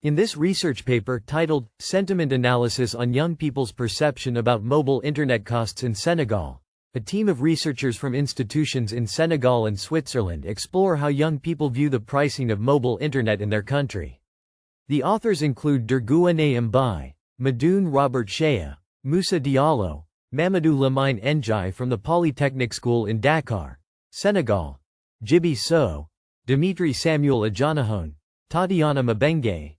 In this research paper titled, Sentiment Analysis on Young People's Perception About Mobile Internet Costs in Senegal, a team of researchers from institutions in Senegal and Switzerland explore how young people view the pricing of mobile internet in their country. The authors include Dergouane Mbaye, Madoun Robert Shea, Moussa Diallo, Mamadou Lamine Ndiaye from the Polytechnic School in Dakar, Senegal, Djibi Sow, Dimitri Samuel Adjanahone, Tatiana Mabenge,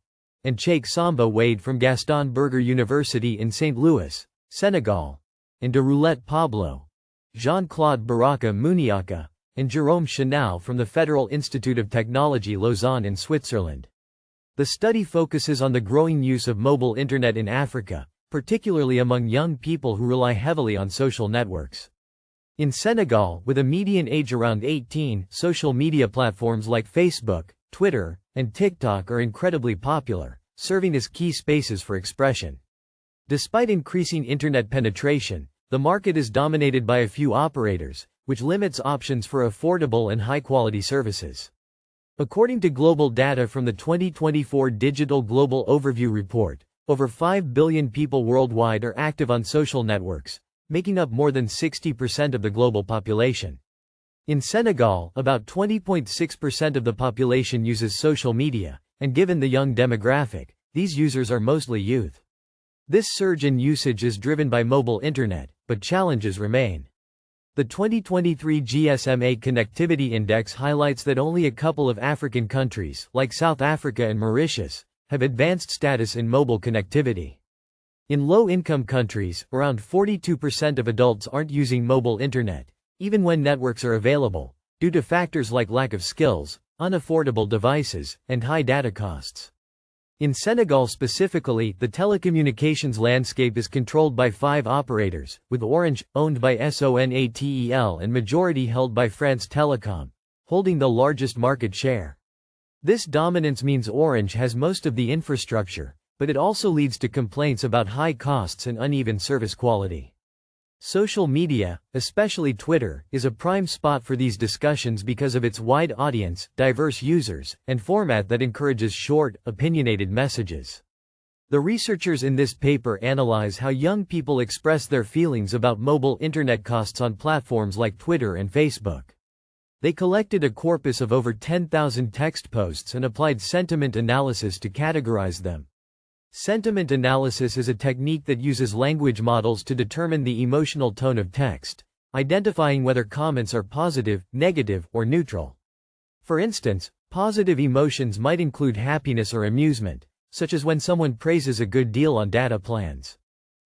and Cheikh Samba Wade from Gaston Berger University in St. Louis, Senegal, and de Roulette Pablo, Jean-Claude Baraka Muniaka, and Jérôme Chenal from the Federal Institute of Technology Lausanne in Switzerland. The study focuses on the growing use of mobile internet in Africa, particularly among young people who rely heavily on social networks. In Senegal, with a median age around 18, social media platforms like Facebook, Twitter, and TikTok are incredibly popular, serving as key spaces for expression. Despite increasing internet penetration, the market is dominated by a few operators, which limits options for affordable and high-quality services. According to global data from the 2024 Digital Global Overview Report, over 5 billion people worldwide are active on social networks, making up more than 60% of the global population. In Senegal, about 20.6% of the population uses social media, and given the young demographic, these users are mostly youth. This surge in usage is driven by mobile internet, but challenges remain. The 2023 GSMA Connectivity Index highlights that only a couple of African countries, like South Africa and Mauritius, have advanced status in mobile connectivity. In low-income countries, around 42% of adults aren't using mobile internet, even when networks are available, due to factors like lack of skills, unaffordable devices, and high data costs. In Senegal specifically, the telecommunications landscape is controlled by 5 operators, with Orange, owned by Sonatel and majority held by France Telecom, holding the largest market share. This dominance means Orange has most of the infrastructure, but it also leads to complaints about high costs and uneven service quality. Social media, especially Twitter, is a prime spot for these discussions because of its wide audience, diverse users, and format that encourages short, opinionated messages. The researchers in this paper analyze how young people express their feelings about mobile internet costs on platforms like Twitter and Facebook. They collected a corpus of over 10,000 text posts and applied sentiment analysis to categorize them. Sentiment analysis is a technique that uses language models to determine the emotional tone of text, identifying whether comments are positive, negative, or neutral. For instance, positive emotions might include happiness or amusement, such as when someone praises a good deal on data plans.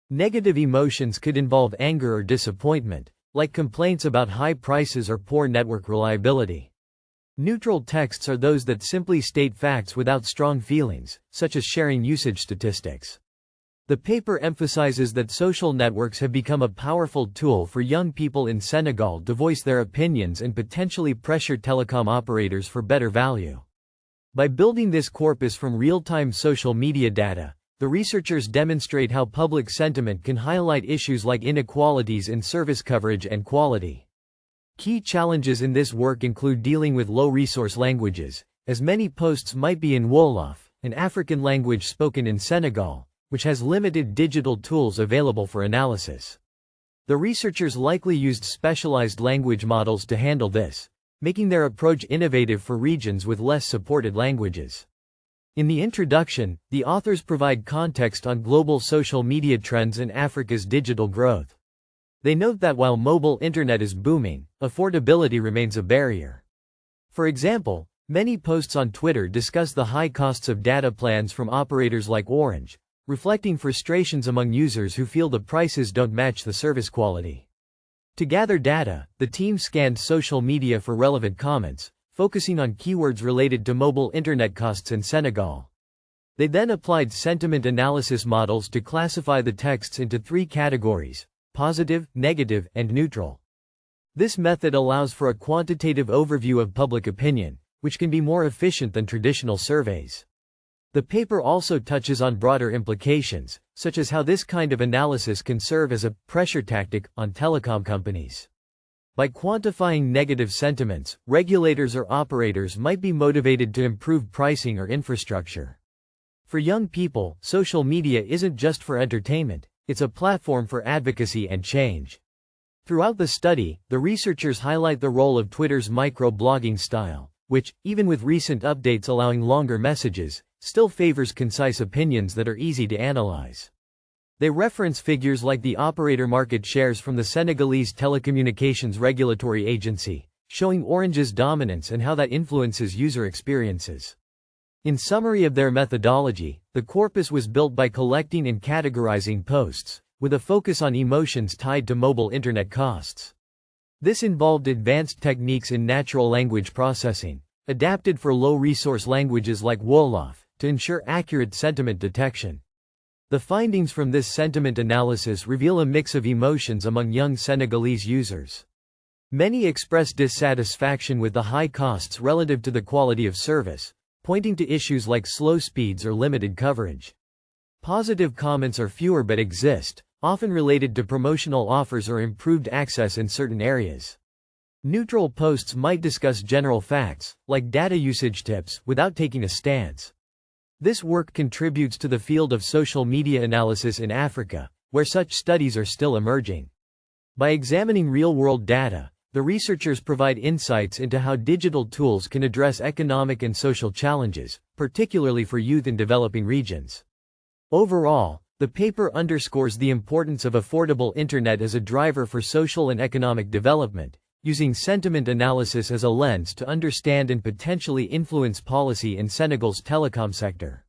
Negative emotions could involve anger or disappointment, like complaints about high prices or poor network reliability. Neutral texts are those that simply state facts without strong feelings, such as sharing usage statistics. The paper emphasizes that social networks have become a powerful tool for young people in Senegal to voice their opinions and potentially pressure telecom operators for better value. By building this corpus from real-time social media data, the researchers demonstrate how public sentiment can highlight issues like inequalities in service coverage and quality. Key challenges in this work include dealing with low-resource languages, as many posts might be in Wolof, an African language spoken in Senegal, which has limited digital tools available for analysis. The researchers likely used specialized language models to handle this, making their approach innovative for regions with less supported languages. In the introduction, the authors provide context on global social media trends and Africa's digital growth. They note that while mobile internet is booming, affordability remains a barrier. For example, many posts on Twitter discuss the high costs of data plans from operators like Orange, reflecting frustrations among users who feel the prices don't match the service quality. To gather data, the team scanned social media for relevant comments, focusing on keywords related to mobile internet costs in Senegal. They then applied sentiment analysis models to classify the texts into 3 categories: positive, negative, and neutral. This method allows for a quantitative overview of public opinion, which can be more efficient than traditional surveys. The paper also touches on broader implications, such as how this kind of analysis can serve as a pressure tactic on telecom companies. By quantifying negative sentiments, regulators or operators might be motivated to improve pricing or infrastructure. For young people, social media isn't just for entertainment, it's a platform for advocacy and change. Throughout the study, the researchers highlight the role of Twitter's micro-blogging style, which, even with recent updates allowing longer messages, still favors concise opinions that are easy to analyze. They reference figures like the operator market shares from the Senegalese Telecommunications Regulatory Agency, showing Orange's dominance and how that influences user experiences. In summary of their methodology, the corpus was built by collecting and categorizing posts, with a focus on emotions tied to mobile internet costs. This involved advanced techniques in natural language processing, adapted for low-resource languages like Wolof, to ensure accurate sentiment detection. The findings from this sentiment analysis reveal a mix of emotions among young Senegalese users. Many express dissatisfaction with the high costs relative to the quality of service, pointing to issues like slow speeds or limited coverage. Positive comments are fewer but exist, often related to promotional offers or improved access in certain areas. Neutral posts might discuss general facts, like data usage tips, without taking a stance. This work contributes to the field of social media analysis in Africa, where such studies are still emerging. By examining real-world data, the researchers provide insights into how digital tools can address economic and social challenges, particularly for youth in developing regions. Overall, the paper underscores the importance of affordable internet as a driver for social and economic development, using sentiment analysis as a lens to understand and potentially influence policy in Senegal's telecom sector.